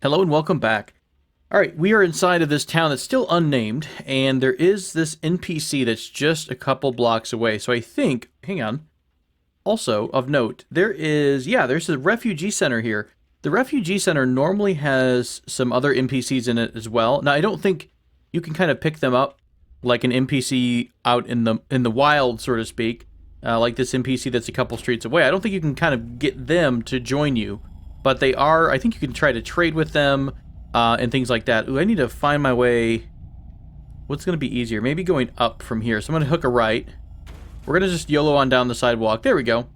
Hello and welcome back. Alright, we are inside of this town that's still unnamed, and there is this NPC that's just a couple blocks away. So I think, hang on, also of note, there's a refugee center here. The refugee center normally has some other NPCs in it as well. Now I don't think you can kind of pick them up like an NPC out in the wild, so to speak, like this NPC that's a couple streets away. I don't think you can kind of get them to join you, but they are, I think you can try to trade with them, and things like that. Ooh, I need to find my way. What's going to be easier? Maybe going up from here. So I'm going to hook a right. We're going to just YOLO on down the sidewalk. There we go.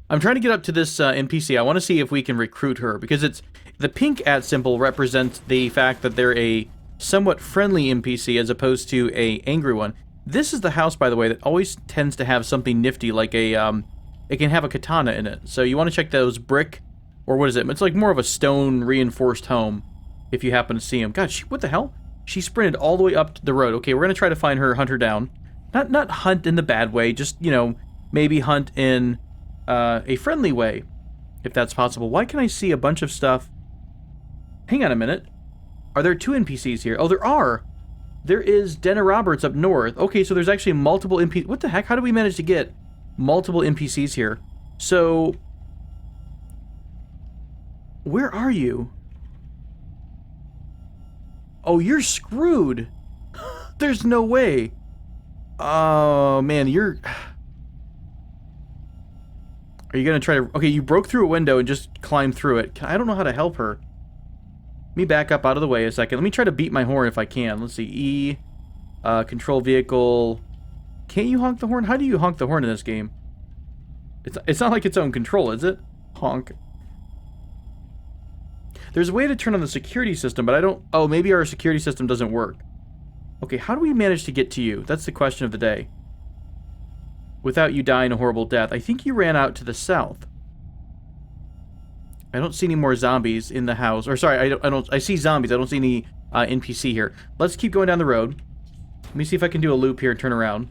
I'm trying to get up to this NPC. I want to see if we can recruit her, because it's the pink @ symbol represents the fact that they're a somewhat friendly NPC as opposed to a angry one. This is the house, by the way, that always tends to have something nifty, like a it can have a katana in it. So you want to check those brick, or what is it? It's like more of a stone reinforced home, if you happen to see them. God, what the hell? She sprinted all the way up the road. Okay, we're going to try to find her, hunt her down. Not hunt in the bad way, just, you know, maybe hunt in a friendly way, if that's possible. Why can I see a bunch of stuff? Hang on a minute. Are there two NPCs here? Oh, there are. There is Denna Roberts up north. Okay, so there's actually multiple NPCs. What the heck? How do we manage to get multiple NPCs here? So, where are you? Oh, you're screwed. There's no way. Oh, man, you're... Are you going to try to... Okay, you broke through a window and just climbed through it. I don't know how to help her. Let me back up out of the way a second. Let me try to beat my horn if I can. Let's see. E. Control vehicle. Can't you honk the horn? How do you honk the horn in this game? It's not like its own control, is it? Honk. There's a way to turn on the security system, but I don't... Oh, maybe our security system doesn't work. Okay, how do we manage to get to you? That's the question of the day. Without you dying a horrible death. I think you ran out to the south. I don't see any more zombies in the house. Or sorry, I see zombies. I don't see any NPC here. Let's keep going down the road. Let me see if I can do a loop here and turn around.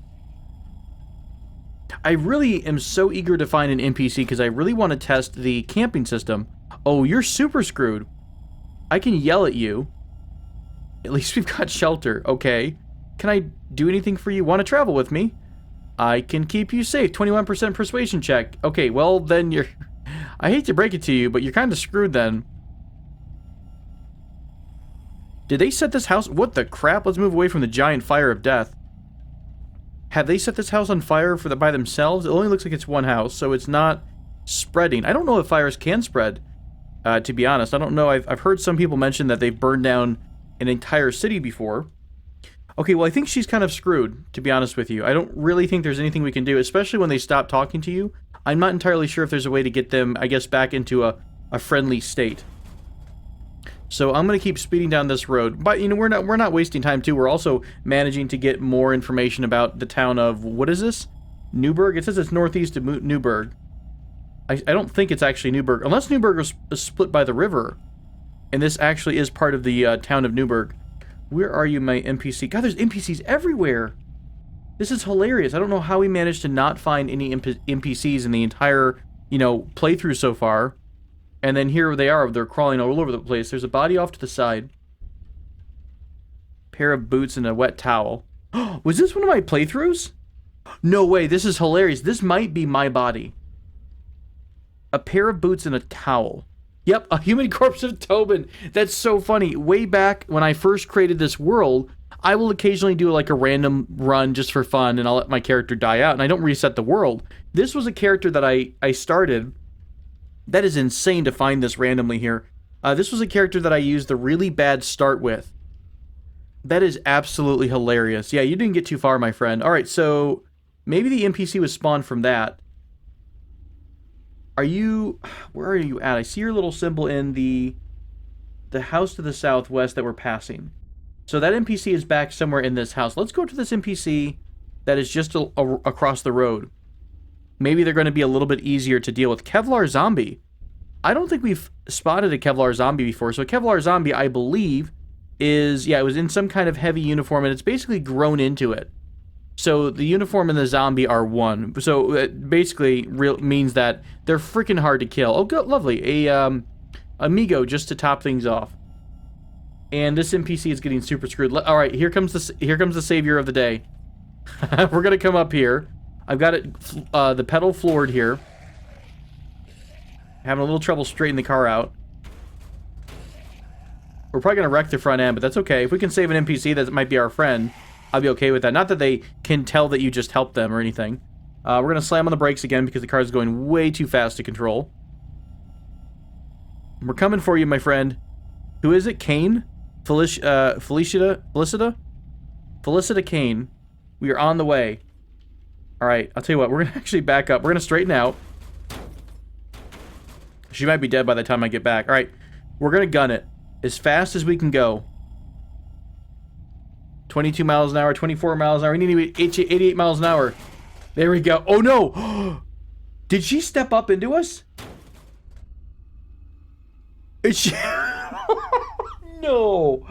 I really am so eager to find an NPC because I really want to test the camping system. Oh, you're super screwed. I can yell at you. At least we've got shelter. Okay. Can I do anything for you? Want to travel with me? I can keep you safe. 21% persuasion check. Okay, well, then you're... I hate to break it to you, but you're kind of screwed then. Did they set this house... What the crap? Let's move away from the giant fire of death. Have they set this house on fire by themselves? It only looks like it's one house, so it's not spreading. I don't know if fires can spread, to be honest. I don't know. I've heard some people mention that they've burned down an entire city before. Okay, well, I think she's kind of screwed, to be honest with you. I don't really think there's anything we can do, especially when they stop talking to you. I'm not entirely sure if there's a way to get them, I guess, back into a friendly state. So I'm going to keep speeding down this road. But, you know, we're not wasting time, too. We're also managing to get more information about the town of, what is this? Newburgh? It says it's northeast of Newburgh. I don't think it's actually Newburgh, unless Newburgh was split by the river. And this actually is part of the town of Newburgh. Where are you, my NPC? God, there's NPCs everywhere. This is hilarious. I don't know how we managed to not find any NPCs in the entire, you know, playthrough so far. And then here they are. They're crawling all over the place. There's a body off to the side. Pair of boots and a wet towel. Was this one of my playthroughs? No way. This is hilarious. This might be my body. A pair of boots and a towel. Yep, a human corpse of Tobin. That's so funny. Way back when I first created this world, I will occasionally do like a random run just for fun, and I'll let my character die out, and I don't reset the world. This was a character that I started. That is insane to find this randomly here. This was a character that I used the really bad start with. That is absolutely hilarious. Yeah, you didn't get too far, my friend. Alright, so maybe the NPC was spawned from that. Are you... Where are you at? I see your little symbol in the house to the southwest that we're passing. So that NPC is back somewhere in this house. Let's go to this NPC that is just across the road. Maybe they're going to be a little bit easier to deal with. Kevlar Zombie. I don't think we've spotted a Kevlar Zombie before. So a Kevlar Zombie, I believe, is... Yeah, it was in some kind of heavy uniform, and it's basically grown into it. So the uniform and the zombie are one. So it basically means that they're freaking hard to kill. Oh, good, lovely. Amigo, just to top things off. And this NPC is getting super screwed. All right, here comes the savior of the day. We're gonna come up here. I've got it, the pedal floored here. Having a little trouble straightening the car out. We're probably gonna wreck the front end, but that's okay. If we can save an NPC that might be our friend, I'll be okay with that. Not that they can tell that you just helped them or anything. We're gonna slam on the brakes again because the car is going way too fast to control. We're coming for you, my friend. Who is it? Kane? Felicita Kane. We are on the way. Alright, I'll tell you what, we're gonna actually back up. We're gonna straighten out. She might be dead by the time I get back. Alright, we're gonna gun it as fast as we can go. 22 miles an hour, 24 miles an hour. We need to be 88 miles an hour. There we go. Oh no! Did she step up into us? Is she... No.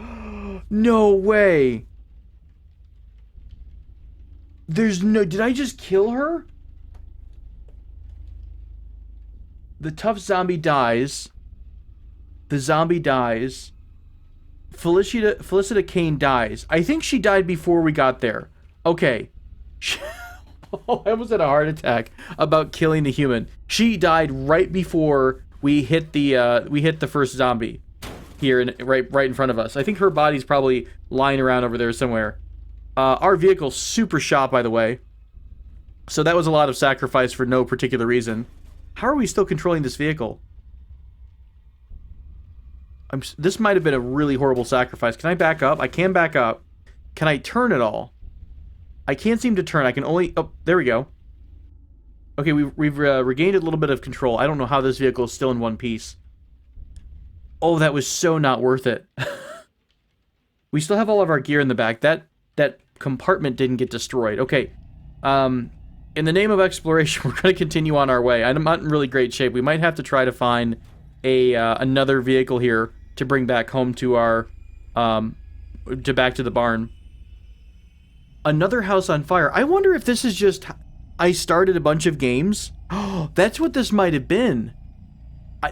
No way. There's no... Did I just kill her? The tough zombie dies. The zombie dies. Felicita Kane dies. I think she died before we got there. Okay. Oh, I almost had a heart attack about killing the human. She died right before we hit the first zombie here, right in front of us. I think her body's probably lying around over there somewhere. Our vehicle's super shot, by the way. So that was a lot of sacrifice for no particular reason. How are we still controlling this vehicle? This might have been a really horrible sacrifice. Can I back up? I can back up. Can I turn at all? I can't seem to turn. I can only... Oh, there we go. Okay, we've regained a little bit of control. I don't know how this vehicle is still in one piece. Oh, that was so not worth it. We still have all of our gear in the back. That compartment didn't get destroyed. Okay. In the name of exploration, we're going to continue on our way. I'm not in really great shape. We might have to try to find another vehicle here to bring back home to our... back to the barn. Another house on fire. I wonder if this is just... I started a bunch of games. Oh, that's what this might have been.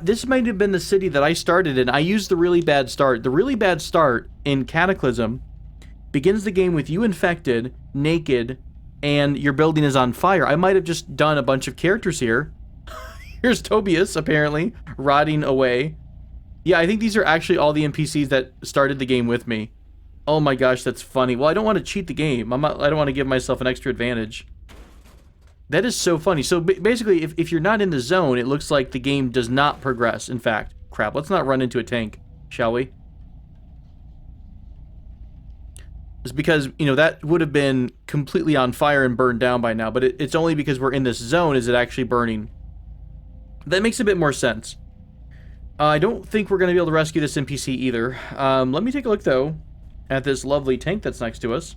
This might have been the city that I started in. I used the really bad start. The really bad start in Cataclysm begins the game with you infected, naked, and your building is on fire. I might have just done a bunch of characters here. Here's Tobias, apparently, rotting away. Yeah, I think these are actually all the NPCs that started the game with me. Oh my gosh, that's funny. Well, I don't want to cheat the game. I don't want to give myself an extra advantage. That is so funny. So basically, if you're not in the zone, it looks like the game does not progress. In fact, crap, let's not run into a tank, shall we? It's because, you know, that would have been completely on fire and burned down by now, but it's only because we're in this zone is it actually burning. That makes a bit more sense. I don't think we're going to be able to rescue this NPC either. Let me take a look, though, at this lovely tank that's next to us.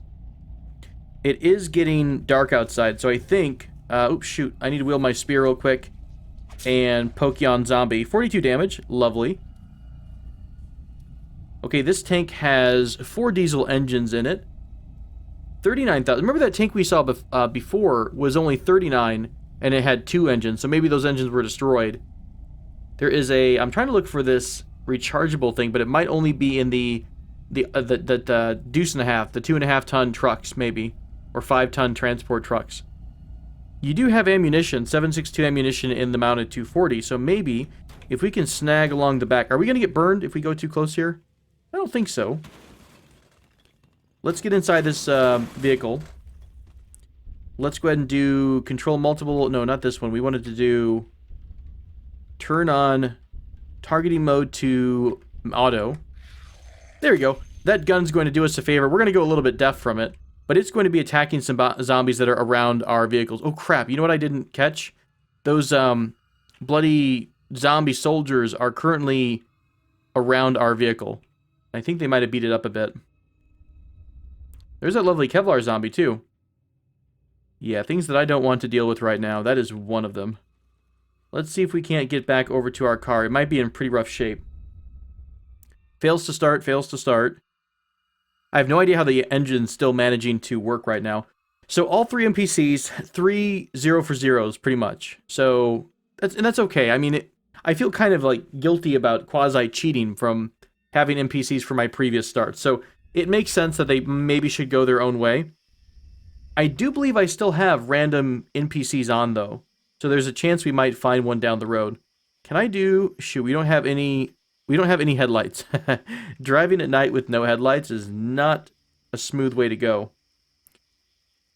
It is getting dark outside, so I think... oops, shoot. I need to wield my spear real quick and poke you on zombie. 42 damage. Lovely. Okay, this tank has 4 diesel engines in it. 39,000. Remember that tank we saw before was only 39, and it had 2 engines, so maybe those engines were destroyed. There is a... I'm trying to look for this rechargeable thing, but it might only be in the deuce and a half, the 2.5-ton trucks, maybe. Or 5-ton transport trucks. You do have ammunition, 7.62 ammunition in the mounted 240, so maybe if we can snag along the back... Are we going to get burned if we go too close here? I don't think so. Let's get inside this vehicle. Let's go ahead and do control multiple... No, not this one. We wanted to do... Turn on targeting mode to auto. There we go. That gun's going to do us a favor. We're going to go a little bit deaf from it. But it's going to be attacking some zombies that are around our vehicles. Oh, crap. You know what I didn't catch? Those bloody zombie soldiers are currently around our vehicle. I think they might have beat it up a bit. There's that lovely Kevlar zombie, too. Yeah, things that I don't want to deal with right now. That is one of them. Let's see if we can't get back over to our car. It might be in pretty rough shape. Fails to start, fails to start. I have no idea how the engine's still managing to work right now. So all 3 NPCs, 3 0 for zeros, pretty much. So that's okay. I mean, I feel kind of like guilty about quasi-cheating from having NPCs for my previous starts. So it makes sense that they maybe should go their own way. I do believe I still have random NPCs on, though. So there's a chance we might find one down the road. Can I do... Shoot, we don't have any... We don't have any headlights. Driving at night with no headlights is not a smooth way to go.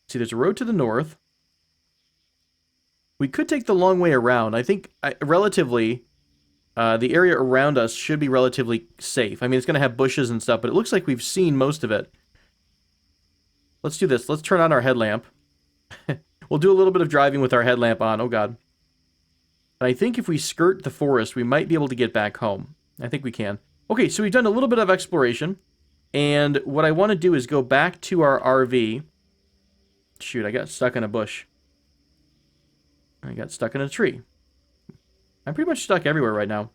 See, there's a road to the north. We could take the long way around. I think, relatively, the area around us should be relatively safe. I mean, it's going to have bushes and stuff, but it looks like we've seen most of it. Let's do this. Let's turn on our headlamp. We'll do a little bit of driving with our headlamp on. Oh, God. And I think if we skirt the forest, we might be able to get back home. I think we can. Okay, so we've done a little bit of exploration. And what I want to do is go back to our RV. Shoot, I got stuck in a bush. I got stuck in a tree. I'm pretty much stuck everywhere right now.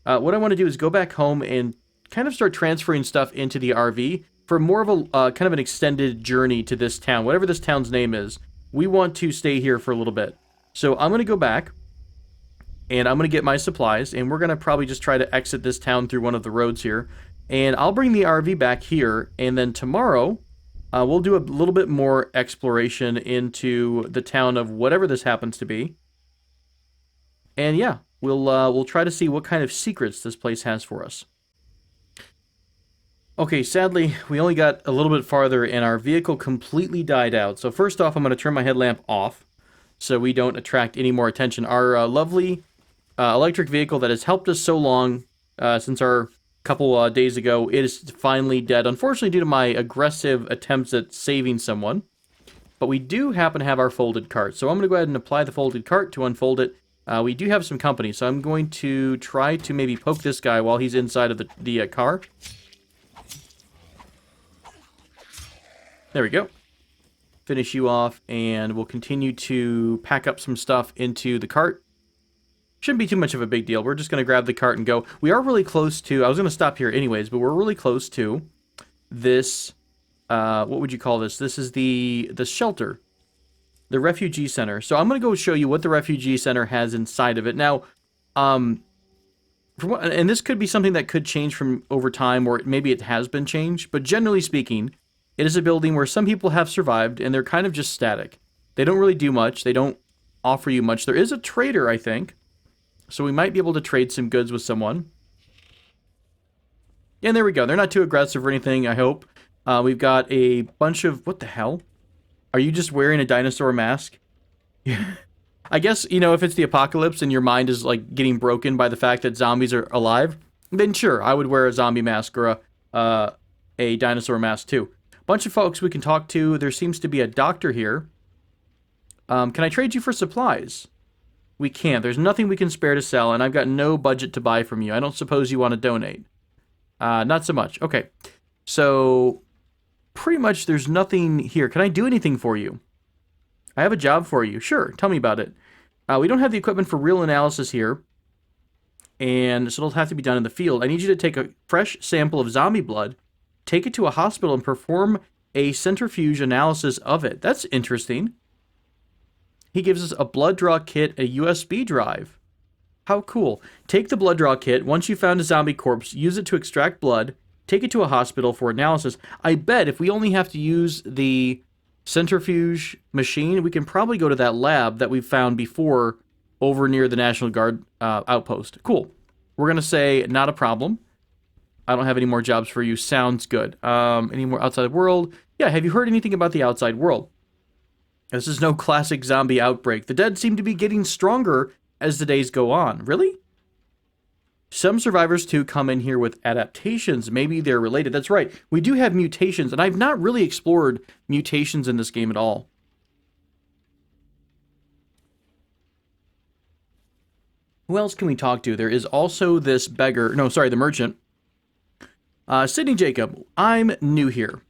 What I want to do is go back home and kind of start transferring stuff into the RV for more of a kind of an extended journey to this town. Whatever this town's name is, we want to stay here for a little bit. So I'm going to go back, and I'm going to get my supplies, and we're going to probably just try to exit this town through one of the roads here. And I'll bring the RV back here, and then tomorrow... we'll do a little bit more exploration into the town of whatever this happens to be. And yeah, we'll try to see what kind of secrets this place has for us. Okay, sadly, we only got a little bit farther and our vehicle completely died out. So first off, I'm going to turn my headlamp off so we don't attract any more attention. Our lovely electric vehicle that has helped us so long since our couple days ago, it is finally dead, unfortunately due to my aggressive attempts at saving someone. But we do happen to have our folded cart, so I'm going to go ahead and apply the folded cart to unfold it. We do have some company, so I'm going to try to maybe poke this guy while he's inside of the car. There we go. Finish you off, and we'll continue to pack up some stuff into the cart. Shouldn't be too much of a big deal. We're just going to grab the cart and go. We are really close to... I was going to stop here anyways, but we're really close to this... what would you call this? This is the shelter. The Refugee Center. So I'm going to go show you what the Refugee Center has inside of it. Now, and this could be something that could change from over time, or maybe it has been changed, but generally speaking, it is a building where some people have survived, and they're kind of just static. They don't really do much. They don't offer you much. There is a trader, I think. So we might be able to trade some goods with someone. And there we go. They're not too aggressive or anything, I hope. We've got a bunch of... What the hell? Are you just wearing a dinosaur mask? I guess, you know, if it's the apocalypse and your mind is, like, getting broken by the fact that zombies are alive, then sure, I would wear a zombie mask or a dinosaur mask, too. Bunch of folks we can talk to. There seems to be a doctor here. Can I trade you for supplies? We can't. There's nothing we can spare to sell, and I've got no budget to buy from you. I don't suppose you want to donate. Not so much. Okay. So, pretty much there's nothing here. Can I do anything for you? I have a job for you. Sure. Tell me about it. We don't have the equipment for real analysis here, and so it'll have to be done in the field. I need you to take a fresh sample of zombie blood, take it to a hospital, and perform a centrifuge analysis of it. That's interesting. He gives us a blood draw kit, a USB drive. How cool. Take the blood draw kit. Once you found a zombie corpse, use it to extract blood. Take it to a hospital for analysis. I bet if we only have to use the centrifuge machine, we can probably go to that lab that we found before over near the National Guard outpost. Cool. We're going to say, not a problem. I don't have any more jobs for you. Sounds good. Any more outside world? Yeah, have you heard anything about the outside world? This is no classic zombie outbreak. The dead seem to be getting stronger as the days go on. Really? Some survivors, too, come in here with adaptations. Maybe they're related. That's right. We do have mutations, and I've not really explored mutations in this game at all. Who else can we talk to? There is also this beggar. No, sorry, the merchant. Sydney Jacob, I'm new here.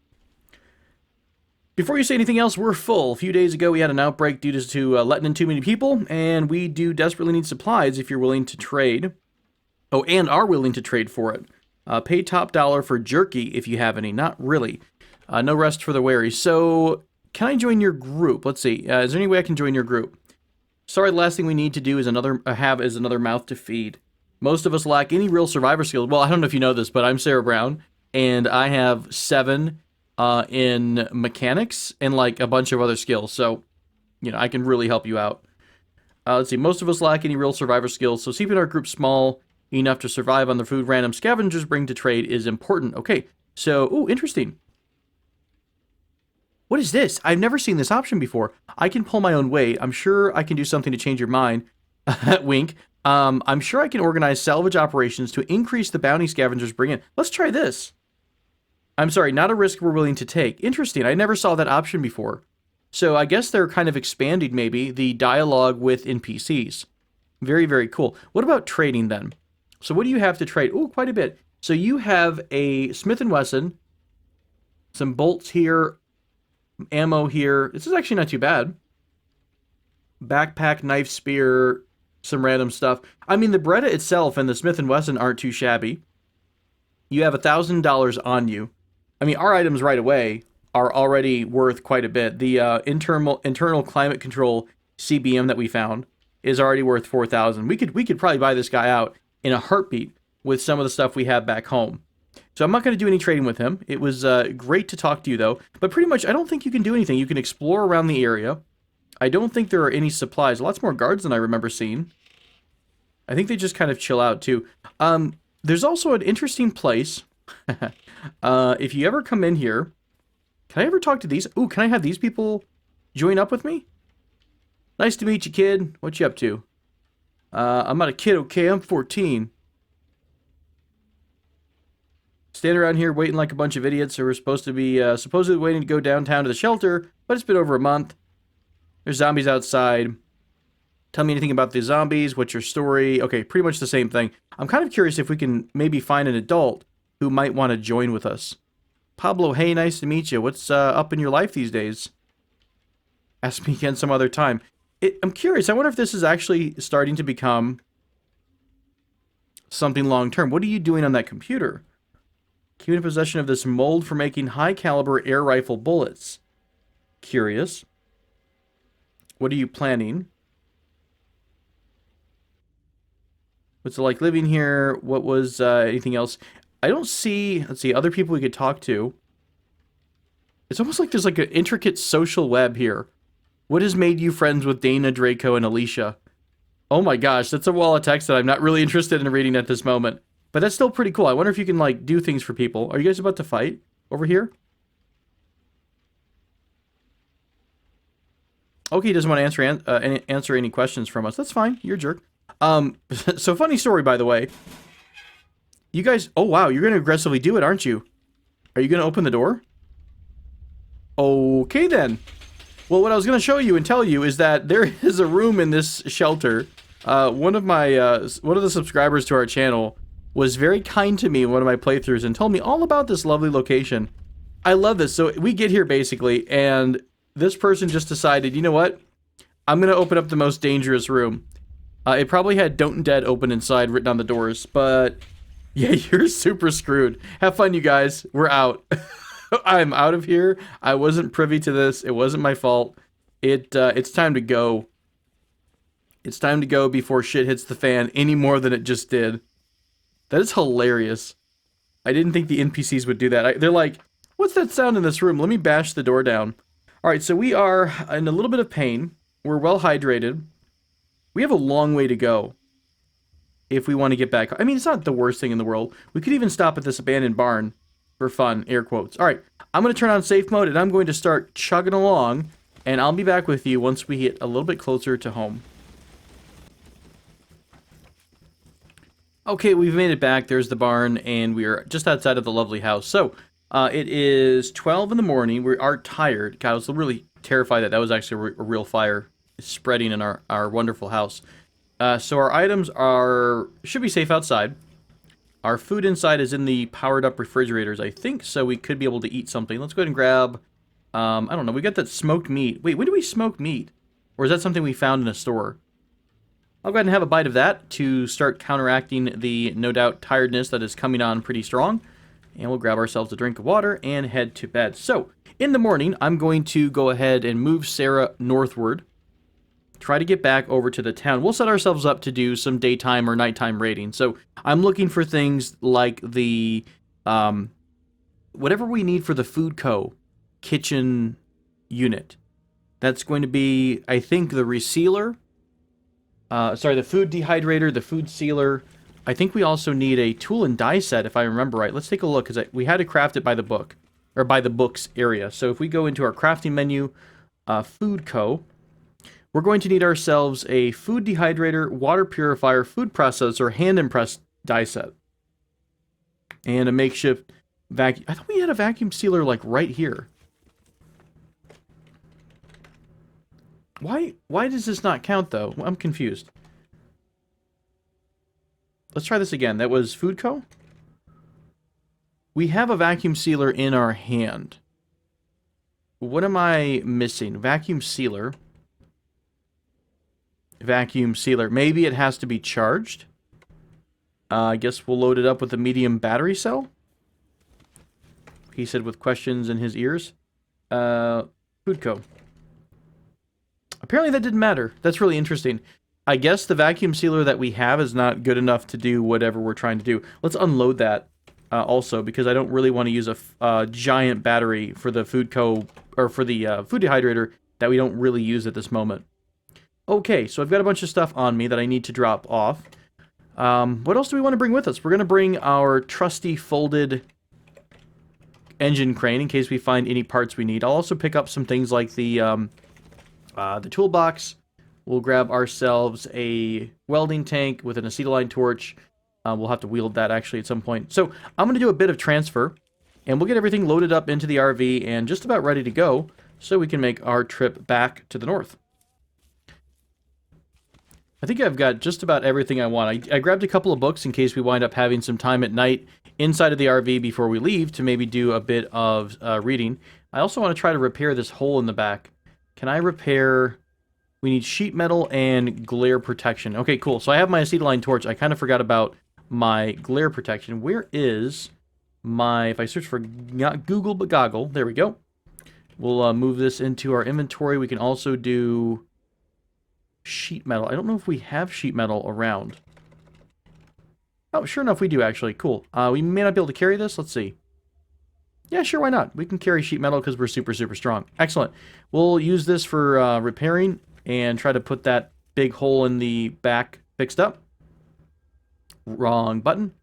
Before you say anything else, we're full. A few days ago, we had an outbreak due to letting in too many people, and we do desperately need supplies if you're willing to trade. Oh, and are willing to trade for it. Pay top dollar for jerky if you have any. Not really. No rest for the weary. So, can I join your group? Let's see. Is there any way I can join your group? Sorry, the last thing we need to do is another mouth to feed. Most of us lack any real survivor skills. Well, I don't know if you know this, but I'm Sarah Brown, and I have 7 in mechanics and like a bunch of other skills. So, I can really help you out. Let's see. Most of us lack any real survivor skills, so keeping our group small enough to survive on the food random scavengers bring to trade is important. Okay, so, ooh, interesting. What is this? I've never seen this option before. I can pull my own weight. I'm sure I can do something to change your mind. Wink. I'm sure I can organize salvage operations to increase the bounty scavengers bring in. Let's try this. I'm sorry, not a risk we're willing to take. Interesting. I never saw that option before. So I guess they're kind of expanding, maybe, the dialogue with NPCs. Very, very cool. What about trading, then? So what do you have to trade? Oh, quite a bit. So you have a Smith & Wesson, some bolts here, ammo here. This is actually not too bad. Backpack, knife, spear, some random stuff. I mean, the Beretta itself and the Smith & Wesson aren't too shabby. You have $1,000 on you. I mean, our items right away are already worth quite a bit. The internal climate control CBM that we found is already worth 4,000. We could probably buy this guy out in a heartbeat with some of the stuff we have back home. So I'm not going to do any trading with him. It was great to talk to you, though. But pretty much, I don't think you can do anything. You can explore around the area. I don't think there are any supplies. Lots more guards than I remember seeing. I think they just kind of chill out, too. There's also an interesting place. If you ever come in here... Can I ever talk to these? Ooh, can I have these people join up with me? Nice to meet you, kid. What you up to? I'm not a kid, okay? I'm 14. Stand around here waiting like a bunch of idiots who are supposed to be supposedly waiting to go downtown to the shelter, but it's been over a month. There's zombies outside. Tell me anything about the zombies. What's your story? Okay, pretty much the same thing. I'm kind of curious if we can maybe find an adult who might want to join with us. Pablo, hey, nice to meet you. What's up in your life these days? Ask me again some other time. I'm curious. I wonder if this is actually starting to become something long-term. What are you doing on that computer? Keep in possession of this mold for making high-caliber air rifle bullets. Curious. What are you planning? What's it like living here? What was anything else? I don't see, let's see, other people we could talk to. It's almost like there's like an intricate social web here. What has made you friends with Dana, Draco, and Alicia? Oh my gosh, that's a wall of text that I'm not really interested in reading at this moment. But that's still pretty cool. I wonder if you can, like, do things for people. Are you guys about to fight over here? Okay, he doesn't want to answer any questions from us. That's fine. You're a jerk. So funny story, by the way. You guys... Oh, wow. You're going to aggressively do it, aren't you? Are you going to open the door? Okay, then. Well, what I was going to show you and tell you is that there is a room in this shelter. One of the subscribers to our channel was very kind to me in one of my playthroughs and told me all about this lovely location. I love this. So we get here, basically, and this person just decided, you know what? I'm going to open up the most dangerous room. It probably had Don't Dead open inside written on the doors, but yeah, you're super screwed. Have fun, you guys. We're out. I'm out of here. I wasn't privy to this. It wasn't my fault. It's time to go. It's time to go before shit hits the fan any more than it just did. That is hilarious. I didn't think the NPCs would do that. They're like, what's that sound in this room? Let me bash the door down. Alright, so we are in a little bit of pain. We're well hydrated. We have a long way to go if we want to get back. I mean, it's not the worst thing in the world. We could even stop at this abandoned barn for fun, air quotes. Alright, I'm going to turn on safe mode and I'm going to start chugging along. And I'll be back with you once we get a little bit closer to home. Okay, we've made it back. There's the barn, and we are just outside of the lovely house. So, it is 12 in the morning. We are tired. God, I was really terrified that was actually a real fire spreading in our wonderful house. So our items should be safe outside. Our food inside is in the powered-up refrigerators, I think, so we could be able to eat something. Let's go ahead and grab, I don't know, we got that smoked meat. Wait, when do we smoke meat? Or is that something we found in a store? I'll go ahead and have a bite of that to start counteracting the, no doubt, tiredness that is coming on pretty strong. And we'll grab ourselves a drink of water and head to bed. So, in the morning, I'm going to go ahead and move Sarah northward try to get back over to the town. We'll set ourselves up to do some daytime or nighttime raiding. So I'm looking for things like the, whatever we need for the Food Co. kitchen unit. That's going to be, I think, the resealer. The food dehydrator, the food sealer. I think we also need a tool and die set, if I remember right. Let's take a look, because we had to craft it by the book, or by the books area. So if we go into our crafting menu, Food Co., we're going to need ourselves a food dehydrator, water purifier, food processor, hand impressed die set, and a makeshift vacuum. I thought we had a vacuum sealer like right here. Why does this not count though? I'm confused. Let's try this again. That was Food Co. We have a vacuum sealer in our hand. What am I missing? Vacuum sealer. Vacuum sealer. Maybe it has to be charged. I guess we'll load it up with a medium battery cell. He said with questions in his ears. Food Co. Apparently that didn't matter. That's really interesting. I guess the vacuum sealer that we have is not good enough to do whatever we're trying to do. Let's unload that also, because I don't really want to use a giant battery for the Food Co. or for the food dehydrator that we don't really use at this moment. Okay, so I've got a bunch of stuff on me that I need to drop off. What else do we want to bring with us? We're going to bring our trusty folded engine crane in case we find any parts we need. I'll also pick up some things like the toolbox. We'll grab ourselves a welding tank with an acetylene torch. We'll have to wield that actually at some point. So I'm going to do a bit of transfer, and we'll get everything loaded up into the RV and just about ready to go so we can make our trip back to the north. I think I've got just about everything I want. I grabbed a couple of books in case we wind up having some time at night inside of the RV before we leave to maybe do a bit of reading. I also want to try to repair this hole in the back. Can I repair... We need sheet metal and glare protection. Okay, cool. So I have my acetylene torch. I kind of forgot about my glare protection. Where is my... If I search for not Google, but goggle. There we go. We'll move this into our inventory. We can also do sheet metal. I don't know if we have sheet metal around. Oh, sure enough, we do actually. Cool. We may not be able to carry this. Let's see. Yeah, sure, why not? We can carry sheet metal because we're super, super strong. Excellent. We'll use this for repairing and try to put that big hole in the back fixed up. Wrong button.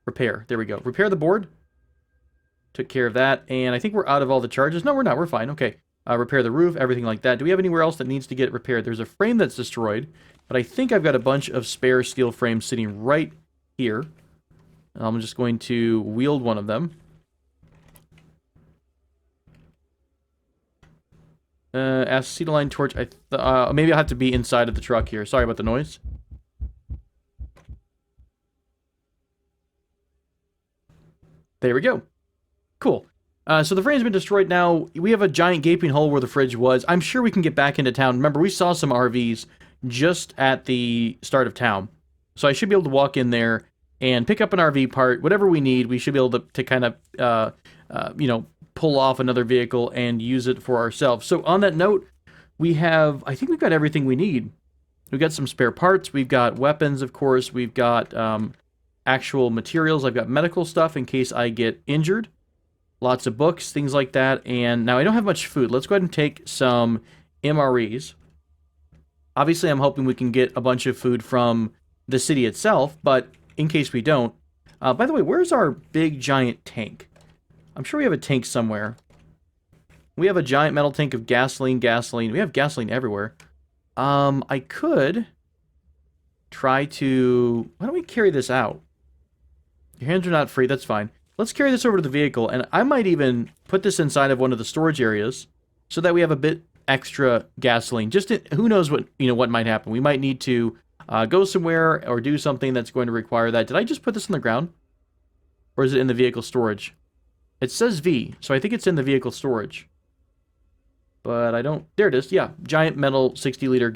Repair. There we go. Repair the board. Took care of that. And I think we're out of all the charges. No, we're not. We're fine. Okay. Repair the roof, everything like that. Do we have anywhere else that needs to get repaired? There's a frame that's destroyed, but I think I've got a bunch of spare steel frames sitting right here. I'm just going to wield one of them. Acetylene torch. Maybe I'll have to be inside of the truck here. Sorry about the noise. There we go. Cool. So the frame's been destroyed now. We have a giant gaping hole where the fridge was. I'm sure we can get back into town. Remember, we saw some RVs just at the start of town. So I should be able to walk in there and pick up an RV part. Whatever we need, we should be able to kind of, pull off another vehicle and use it for ourselves. So on that note, I think we've got everything we need. We've got some spare parts. We've got weapons, of course. We've got actual materials. I've got medical stuff in case I get injured. Lots of books, things like that. And now I don't have much food. Let's go ahead and take some MREs. Obviously, I'm hoping we can get a bunch of food from the city itself, but in case we don't. By the way, where's our big giant tank? I'm sure we have a tank somewhere. We have a giant metal tank of gasoline. We have gasoline everywhere. I could try to... Why don't we carry this out? Your hands are not free. That's fine. Let's carry this over to the vehicle, and I might even put this inside of one of the storage areas so that we have a bit extra gasoline. Who knows what might happen. We might need to go somewhere or do something that's going to require that. Did I just put this on the ground? Or is it in the vehicle storage? It says V, so I think it's in the vehicle storage. But I don't... There it is, yeah. Giant metal 60-liter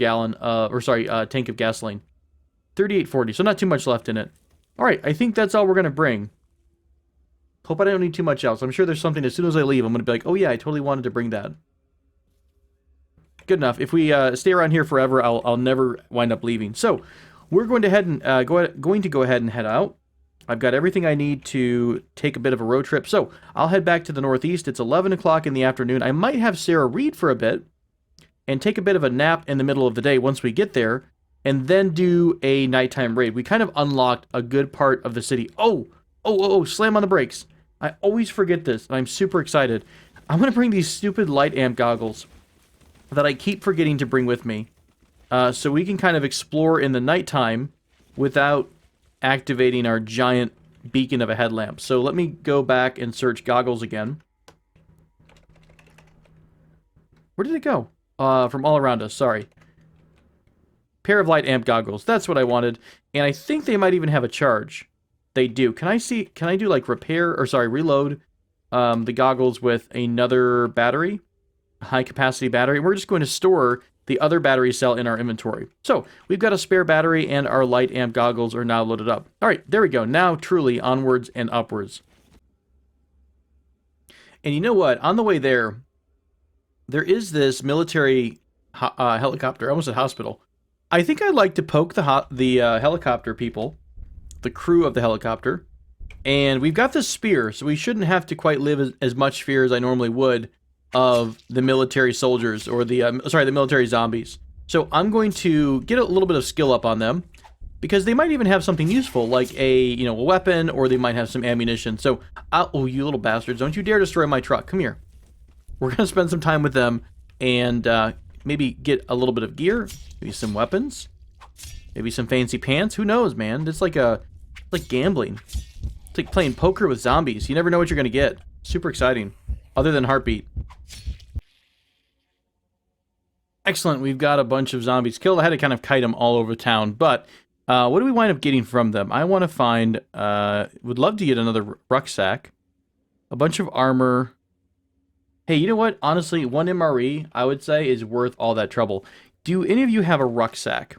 tank of gasoline. 3840, so not too much left in it. Alright, I think that's all we're going to bring. Hope I don't need too much else. I'm sure there's something as soon as I leave, I'm going to be like, oh yeah, I totally wanted to bring that. good enough. If we stay around here forever, I'll never wind up leaving. So we're going to go ahead and head out. I've got everything I need to take a bit of a road trip. So I'll head back to the northeast. It's 11 o'clock in the afternoon. I might have Sarah read for a bit and take a bit of a nap in the middle of the day once we get there, and then do a nighttime raid. We kind of unlocked a good part of the city. Oh, slam on the brakes. I always forget this, and I'm super excited. I'm going to bring these stupid light amp goggles that I keep forgetting to bring with me, so we can kind of explore in the nighttime without activating our giant beacon of a headlamp. So let me go back and search goggles again. Where did it go? From all around us, sorry. Pair of light amp goggles, that's what I wanted. And I think they might even have a charge. They do. Can I do like reload the goggles with another battery? A high capacity battery. We're just going to store the other battery cell in our inventory. So we've got a spare battery and our light amp goggles are now loaded up. All right, there we go. Now truly onwards and upwards. And you know what? On the way there is this military helicopter. I almost said hospital. I think I'd like to poke the helicopter people, the crew of the helicopter. And we've got this spear, so we shouldn't have to quite live as much fear as I normally would of the military soldiers, or the military zombies. So I'm going to get a little bit of skill up on them, because they might even have something useful, like a weapon, or they might have some ammunition. So, oh, you little bastards, don't you dare destroy my truck. Come here. We're going to spend some time with them, and maybe get a little bit of gear, maybe some weapons, maybe some fancy pants. Who knows, man? It's like gambling. It's like playing poker with zombies. You never know what you're going to get. Super exciting. Other than heartbeat. Excellent. We've got a bunch of zombies killed. I had to kind of kite them all over town. But what do we wind up getting from them? I want to find... would love to get another rucksack. A bunch of armor. Hey, you know what? Honestly, one MRE, I would say, is worth all that trouble. Do any of you have a rucksack?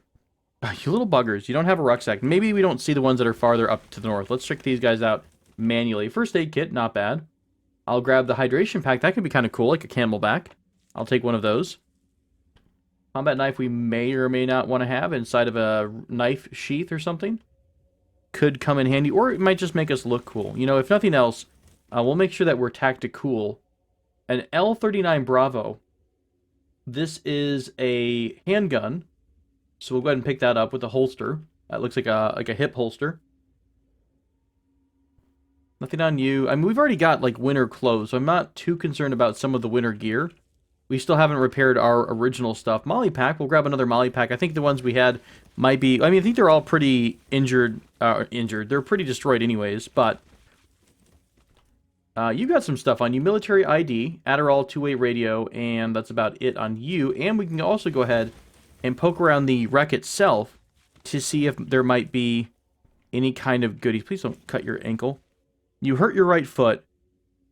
You little buggers. You don't have a rucksack. Maybe we don't see the ones that are farther up to the north. Let's check these guys out manually. First aid kit, not bad. I'll grab the hydration pack. That could be kind of cool, like a camelback. I'll take one of those. Combat knife we may or may not want to have inside of a knife sheath or something. Could come in handy, or it might just make us look cool. You know, if nothing else, we'll make sure that we're tactical. An L39 Bravo. This is a handgun. So we'll go ahead and pick that up with a holster. That looks like a hip holster. Nothing on you. I mean, we've already got, like, winter clothes, so I'm not too concerned about some of the winter gear. We still haven't repaired our original stuff. Molly pack. We'll grab another molly pack. I think the ones we had might be... I mean, I think they're all pretty injured. They're pretty destroyed anyways, but... you got some stuff on you. Military ID, Adderall, two-way radio, and that's about it on you. And we can also go ahead and poke around the wreck itself to see if there might be any kind of goodies. Please don't cut your ankle. You hurt your right foot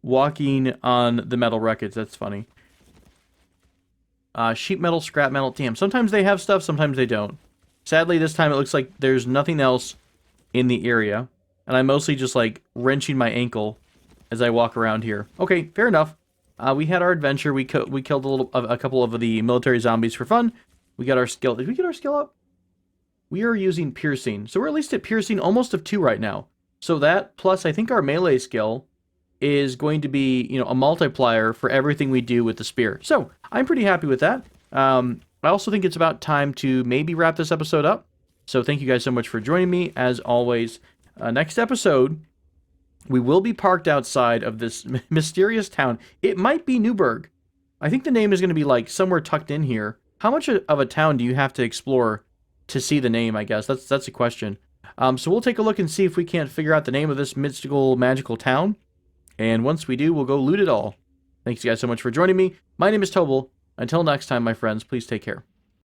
walking on the metal wreckage. That's funny. Sheet metal, scrap metal. Damn, sometimes they have stuff, sometimes they don't. Sadly, this time it looks like there's nothing else in the area. And I'm mostly just, like, wrenching my ankle as I walk around here. Okay, fair enough. We had our adventure. We killed a couple of the military zombies for fun. We got our skill. Did we get our skill up? We are using piercing. So we're at least at piercing almost of 2 right now. So that, plus I think our melee skill is going to be, you know, a multiplier for everything we do with the spear. So I'm pretty happy with that. I also think it's about time to maybe wrap this episode up. So thank you guys so much for joining me. As always, next episode, we will be parked outside of this mysterious town. It might be Newburgh. I think the name is going to be like somewhere tucked in here. How much of a town do you have to explore to see the name, I guess? That's a question. So we'll take a look and see if we can't figure out the name of this mystical, magical town. And once we do, we'll go loot it all. Thanks you guys so much for joining me. My name is Tobal. Until next time, my friends, please take care.